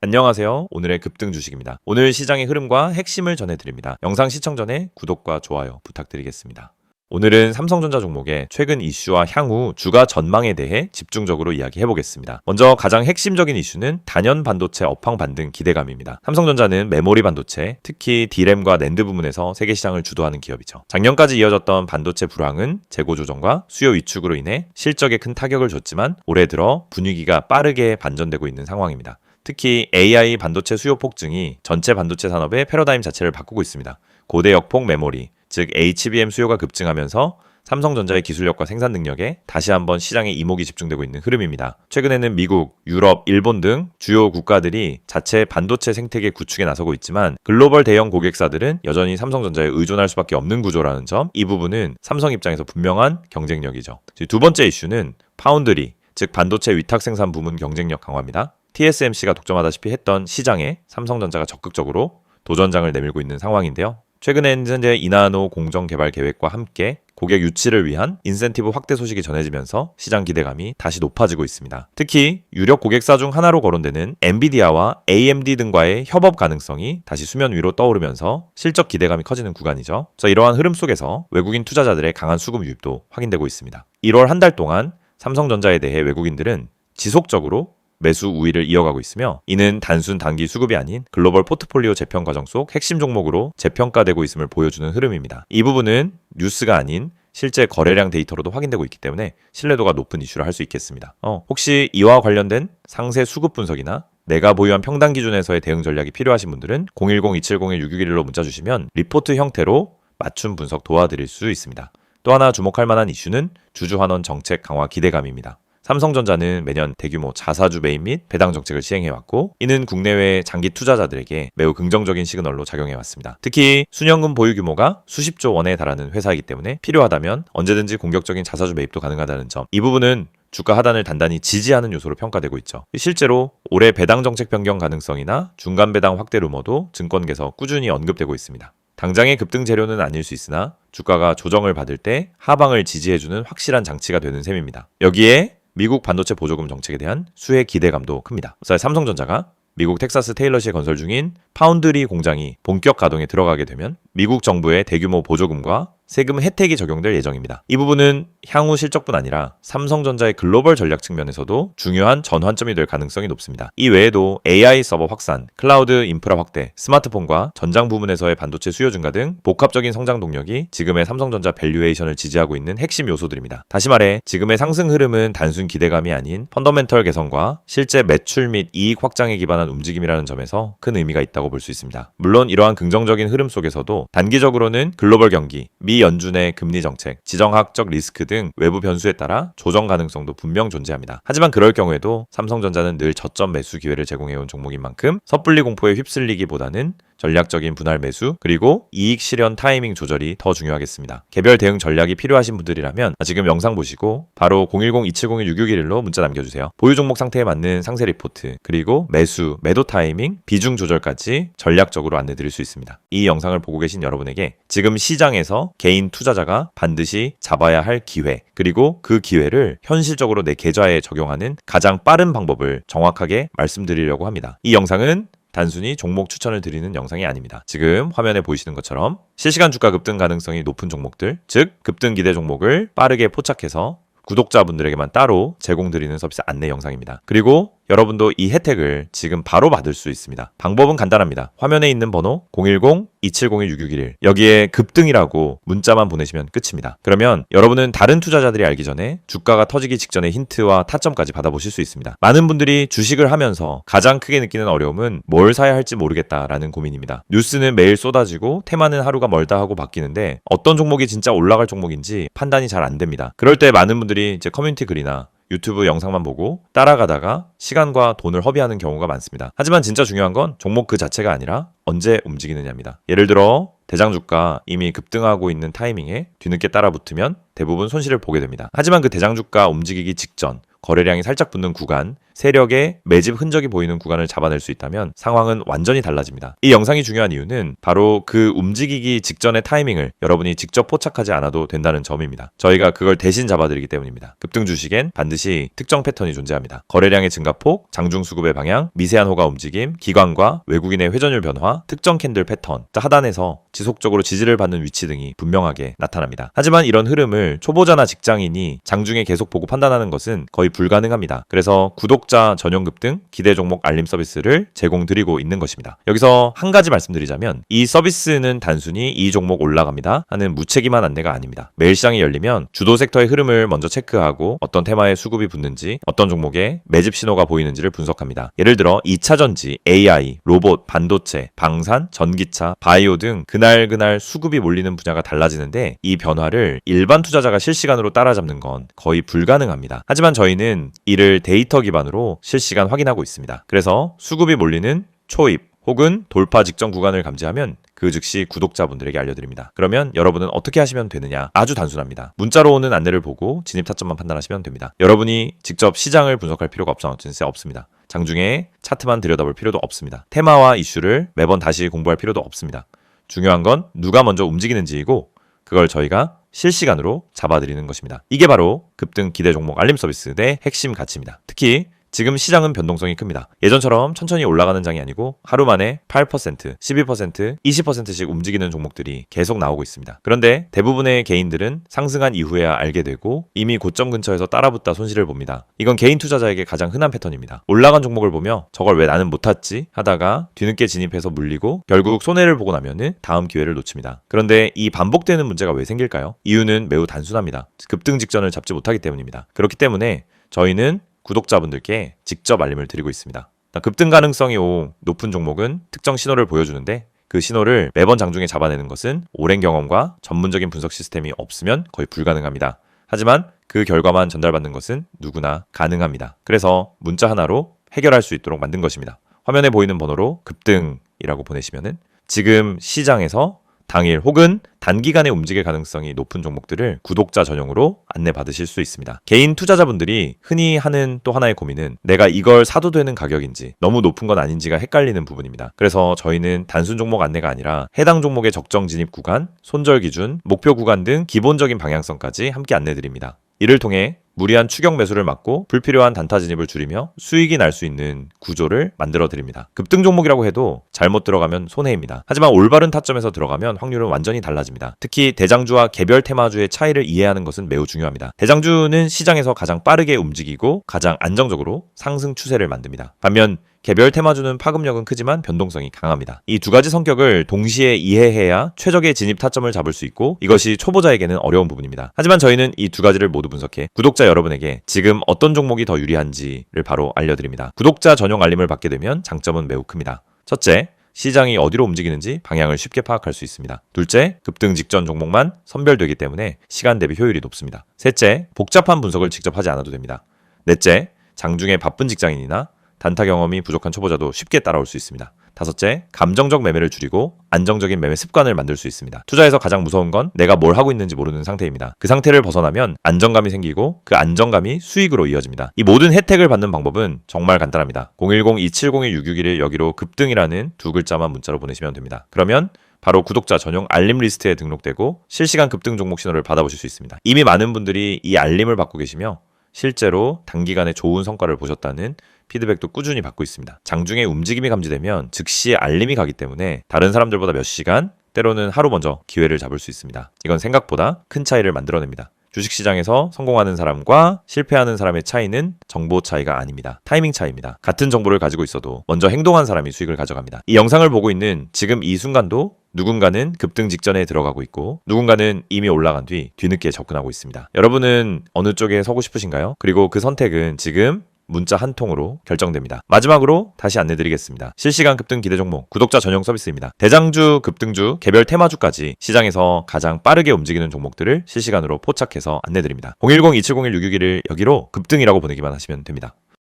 안녕하세요. 오늘의 급등 주식입니다. 오늘 시장의 흐름과 핵심을 전해드립니다. 영상 시청 전에 구독과 좋아요 부탁드리겠습니다. 오늘은 삼성전자 종목의 최근 이슈와 향후 주가 전망에 대해 집중적으로 이야기해보겠습니다. 먼저 가장 핵심적인 이슈는 단연 반도체 업황 반등 기대감입니다. 삼성전자는 메모리 반도체, 특히 D램과 낸드 부문에서 세계 시장을 주도하는 기업이죠. 작년까지 이어졌던 반도체 불황은 재고 조정과 수요 위축으로 인해 실적에 큰 타격을 줬지만 올해 들어 분위기가 빠르게 반전되고 있는 상황입니다. 특히 AI 반도체 수요 폭증이 전체 반도체 산업의 패러다임 자체를 바꾸고 있습니다. 고대 역폭 메모리, 즉 HBM 수요가 급증하면서 삼성전자의 기술력과 생산 능력에 다시 한번 시장의 이목이 집중되고 있는 흐름입니다. 최근에는 미국, 유럽, 일본 등 주요 국가들이 자체 반도체 생태계 구축에 나서고 있지만 글로벌 대형 고객사들은 여전히 삼성전자에 의존할 수밖에 없는 구조라는 점, 이 부분은 삼성 입장에서 분명한 경쟁력이죠. 두 번째 이슈는 파운드리, 즉 반도체 위탁 생산 부문 경쟁력 강화입니다. TSMC가 독점하다시피 했던 시장에 삼성전자가 적극적으로 도전장을 내밀고 있는 상황인데요. 최근엔 현재 이나노 공정 개발 계획과 함께 고객 유치를 위한 인센티브 확대 소식이 전해지면서 시장 기대감이 다시 높아지고 있습니다. 특히 유력 고객사 중 하나로 거론되는 엔비디아와 AMD 등과의 협업 가능성이 다시 수면 위로 떠오르면서 실적 기대감이 커지는 구간이죠. 그래서 이러한 흐름 속에서 외국인 투자자들의 강한 수급 유입도 확인되고 있습니다. 1월 한 달 동안 삼성전자에 대해 외국인들은 지속적으로 매수 우위를 이어가고 있으며, 이는 단순 단기 수급이 아닌 글로벌 포트폴리오 재평 과정 속 핵심 종목으로 재평가되고 있음을 보여주는 흐름입니다. 이 부분은 뉴스가 아닌 실제 거래량 데이터로도 확인되고 있기 때문에 신뢰도가 높은 이슈를 할 수 있겠습니다. 혹시 이와 관련된 상세 수급 분석이나 내가 보유한 평단 기준에서의 대응 전략이 필요하신 분들은 010-2701-6611로 문자 주시면 리포트 형태로 맞춤 분석 도와드릴 수 있습니다. 또 하나 주목할 만한 이슈는 주주환원 정책 강화 기대감입니다. 삼성전자는 매년 대규모 자사주 매입 및 배당 정책을 시행해왔고, 이는 국내외 장기 투자자들에게 매우 긍정적인 시그널로 작용해왔습니다. 특히 수년금 보유 규모가 수십조 원에 달하는 회사이기 때문에 필요하다면 언제든지 공격적인 자사주 매입도 가능하다는 점, 이 부분은 주가 하단을 단단히 지지하는 요소로 평가되고 있죠. 실제로 올해 배당 정책 변경 가능성이나 중간 배당 확대 루머도 증권계에서 꾸준히 언급되고 있습니다. 당장의 급등 재료는 아닐 수 있으나 주가가 조정을 받을 때 하방을 지지해주는 확실한 장치가 되는 셈입니다. 여기에 미국 반도체 보조금 정책에 대한 수혜 기대감도 큽니다. 삼성전자가 미국 텍사스 테일러시에 건설 중인 파운드리 공장이 본격 가동에 들어가게 되면 미국 정부의 대규모 보조금과 세금 혜택이 적용될 예정입니다. 이 부분은 향후 실적뿐 아니라 삼성전자의 글로벌 전략 측면에서도 중요한 전환점이 될 가능성이 높습니다. 이 외에도 AI 서버 확산, 클라우드 인프라 확대, 스마트폰과 전장 부문에서의 반도체 수요 증가 등 복합적인 성장 동력이 지금의 삼성전자 밸류에이션을 지지하고 있는 핵심 요소들입니다. 다시 말해 지금의 상승 흐름은 단순 기대감이 아닌 펀더멘털 개선과 실제 매출 및 이익 확장에 기반한 움직임이라는 점에서 큰 의미가 있다고 볼 수 있습니다. 물론 이러한 긍정적인 흐름 속에서도 단기적으로는 글로벌 경기, 미 연준의 금리 정책, 지정학적 리스크 등 외부 변수에 따라 조정 가능성도 분명 존재합니다. 하지만 그럴 경우에도 삼성전자는 늘 저점 매수 기회를 제공해온 종목인 만큼 섣불리 공포에 휩쓸리기보다는 전략적인 분할 매수, 그리고 이익 실현 타이밍 조절이 더 중요하겠습니다. 개별 대응 전략이 필요하신 분들이라면 지금 영상 보시고 바로 010-2701-6611로 문자 남겨주세요. 보유 종목 상태에 맞는 상세 리포트, 그리고 매수, 매도 타이밍, 비중 조절까지 전략적으로 안내드릴 수 있습니다. 이 영상을 보고 계신 여러분에게 지금 시장에서 개인 투자자가 반드시 잡아야 할 기회, 그리고 그 기회를 현실적으로 내 계좌에 적용하는 가장 빠른 방법을 정확하게 말씀드리려고 합니다. 이 영상은 단순히 종목 추천을 드리는 영상이 아닙니다. 지금 화면에 보이시는 것처럼 실시간 주가 급등 가능성이 높은 종목들, 즉 급등 기대 종목을 빠르게 포착해서 구독자분들에게만 따로 제공드리는 서비스 안내 영상입니다. 그리고 여러분도 이 혜택을 지금 바로 받을 수 있습니다. 방법은 간단합니다. 화면에 있는 번호 010-2701-6611, 여기에 급등이라고 문자만 보내시면 끝입니다. 그러면 여러분은 다른 투자자들이 알기 전에 주가가 터지기 직전의 힌트와 타점까지 받아보실 수 있습니다. 많은 분들이 주식을 하면서 가장 크게 느끼는 어려움은 뭘 사야 할지 모르겠다라는 고민입니다. 뉴스는 매일 쏟아지고 테마는 하루가 멀다 하고 바뀌는데 어떤 종목이 진짜 올라갈 종목인지 판단이 잘 안 됩니다. 그럴 때 많은 분들이 이제 커뮤니티 글이나 유튜브 영상만 보고 따라가다가 시간과 돈을 허비하는 경우가 많습니다. 하지만 진짜 중요한 건 종목 그 자체가 아니라 언제 움직이느냐입니다. 예를 들어 대장주가 이미 급등하고 있는 타이밍에 뒤늦게 따라붙으면 대부분 손실을 보게 됩니다. 하지만 그 대장주가 움직이기 직전 거래량이 살짝 붙는 구간, 세력의 매집 흔적이 보이는 구간을 잡아낼 수 있다면 상황은 완전히 달라집니다. 이 영상이 중요한 이유는 바로 그 움직이기 직전의 타이밍을 여러분이 직접 포착하지 않아도 된다는 점입니다. 저희가 그걸 대신 잡아드리기 때문입니다. 급등 주식엔 반드시 특정 패턴이 존재합니다. 거래량의 증가폭, 장중 수급의 방향, 미세한 호가 움직임, 기관과 외국인의 회전율 변화, 특정 캔들 패턴, 하단에서 지속적으로 지지를 받는 위치 등이 분명하게 나타납니다. 하지만 이런 흐름을 초보자나 직장인이 장중에 계속 보고 판단하는 것은 거의 불가능합니다. 그래서 구독자 전용 급등 기대 종목 알림 서비스를 제공드리고 있는 것입니다. 여기서 한 가지 말씀드리자면 이 서비스는 단순히 이 종목 올라갑니다 하는 무책임한 안내가 아닙니다. 매일 시장이 열리면 주도 섹터의 흐름을 먼저 체크하고 어떤 테마에 수급이 붙는지, 어떤 종목에 매집 신호가 보이는지를 분석합니다. 예를 들어 2차전지, AI, 로봇, 반도체, 방산, 전기차, 바이오 등 그날 수급이 몰리는 분야가 달라지는데 이 변화를 일반 투자자가 실시간으로 따라잡는 건 거의 불가능합니다. 하지만 저희는 이를 데이터 기반으로 실시간 확인하고 있습니다. 그래서 수급이 몰리는 초입 혹은 돌파 직전 구간을 감지하면 그 즉시 구독자분들에게 알려드립니다. 그러면 여러분은 어떻게 하시면 되느냐? 아주 단순합니다. 문자로 오는 안내를 보고 진입 타점만 판단하시면 됩니다. 여러분이 직접 시장을 분석할 필요가 없습니다. 장중에 차트만 들여다볼 필요도 없습니다. 테마와 이슈를 매번 다시 공부할 필요도 없습니다. 중요한 건 누가 먼저 움직이는지이고 그걸 저희가 실시간으로 잡아드리는 것입니다. 이게 바로 급등 기대 종목 알림 서비스의 핵심 가치입니다. 특히 지금 시장은 변동성이 큽니다. 예전처럼 천천히 올라가는 장이 아니고 하루 만에 8%, 12%, 20%씩 움직이는 종목들이 계속 나오고 있습니다. 그런데 대부분의 개인들은 상승한 이후에야 알게 되고 이미 고점 근처에서 따라붙다 손실을 봅니다. 이건 개인 투자자에게 가장 흔한 패턴입니다. 올라간 종목을 보며 저걸 왜 나는 못 탔지? 하다가 뒤늦게 진입해서 물리고 결국 손해를 보고 나면은 다음 기회를 놓칩니다. 그런데 이 반복되는 문제가 왜 생길까요? 이유는 매우 단순합니다. 급등 직전을 잡지 못하기 때문입니다. 그렇기 때문에 저희는 구독자분들께 직접 알림을 드리고 있습니다. 급등 가능성이 높은 종목은 특정 신호를 보여주는데 그 신호를 매번 장중에 잡아내는 것은 오랜 경험과 전문적인 분석 시스템이 없으면 거의 불가능합니다. 하지만 그 결과만 전달받는 것은 누구나 가능합니다. 그래서 문자 하나로 해결할 수 있도록 만든 것입니다. 화면에 보이는 번호로 급등이라고 보내시면은 지금 시장에서 당일 혹은 단기간에 움직일 가능성이 높은 종목들을 구독자 전용으로 안내받으실 수 있습니다. 개인 투자자분들이 흔히 하는 또 하나의 고민은 내가 이걸 사도 되는 가격인지 너무 높은 건 아닌지가 헷갈리는 부분입니다. 그래서 저희는 단순 종목 안내가 아니라 해당 종목의 적정 진입 구간, 손절 기준, 목표 구간 등 기본적인 방향성까지 함께 안내드립니다. 이를 통해 무리한 추격 매수를 막고 불필요한 단타 진입을 줄이며 수익이 날 수 있는 구조를 만들어 드립니다. 급등 종목이라고 해도 잘못 들어가면 손해입니다. 하지만 올바른 타점에서 들어가면 확률은 완전히 달라집니다. 특히 대장주와 개별 테마주의 차이를 이해하는 것은 매우 중요합니다. 대장주는 시장에서 가장 빠르게 움직이고 가장 안정적으로 상승 추세를 만듭니다. 반면 개별 테마주는 파급력은 크지만 변동성이 강합니다. 이 두 가지 성격을 동시에 이해해야 최적의 진입 타점을 잡을 수 있고 이것이 초보자에게는 어려운 부분입니다. 하지만 저희는 이 두 가지를 모두 분석해 구독자 여러분에게 지금 어떤 종목이 더 유리한지를 바로 알려드립니다. 구독자 전용 알림을 받게 되면 장점은 매우 큽니다. 첫째, 시장이 어디로 움직이는지 방향을 쉽게 파악할 수 있습니다. 둘째, 급등 직전 종목만 선별되기 때문에 시간 대비 효율이 높습니다. 셋째, 복잡한 분석을 직접 하지 않아도 됩니다. 넷째, 장중에 바쁜 직장인이나 단타 경험이 부족한 초보자도 쉽게 따라올 수 있습니다. 다섯째, 감정적 매매를 줄이고 안정적인 매매 습관을 만들 수 있습니다. 투자에서 가장 무서운 건 내가 뭘 하고 있는지 모르는 상태입니다. 그 상태를 벗어나면 안정감이 생기고 그 안정감이 수익으로 이어집니다. 이 모든 혜택을 받는 방법은 정말 간단합니다. 010-2701-661 여기로 급등이라는 두 글자만 문자로 보내시면 됩니다. 그러면 바로 구독자 전용 알림 리스트에 등록되고 실시간 급등 종목 신호를 받아보실 수 있습니다. 이미 많은 분들이 이 알림을 받고 계시며 실제로 단기간에 좋은 성과를 보셨다는 피드백도 꾸준히 받고 있습니다. 장중에 움직임이 감지되면 즉시 알림이 가기 때문에 다른 사람들보다 몇 시간, 때로는 하루 먼저 기회를 잡을 수 있습니다. 이건 생각보다 큰 차이를 만들어냅니다. 주식시장에서 성공하는 사람과 실패하는 사람의 차이는 정보 차이가 아닙니다. 타이밍 차이입니다. 같은 정보를 가지고 있어도 먼저 행동한 사람이 수익을 가져갑니다. 이 영상을 보고 있는 지금 이 순간도 누군가는 급등 직전에 들어가고 있고 누군가는 이미 올라간 뒤 뒤늦게 접근하고 있습니다. 여러분은 어느 쪽에 서고 싶으신가요? 그리고 그 선택은 지금 문자 한 통으로 결정됩니다. 마지막으로 다시 안내드리겠습니다. 실시간 급등 기대 종목 구독자 전용 서비스입니다. 대장주, 급등주, 개별 테마주까지 시장에서 가장 빠르게 움직이는 종목들을 실시간으로 포착해서 안내드립니다. 010-2701-661 여기로 급등이라고 보내기만 하시면 됩니다.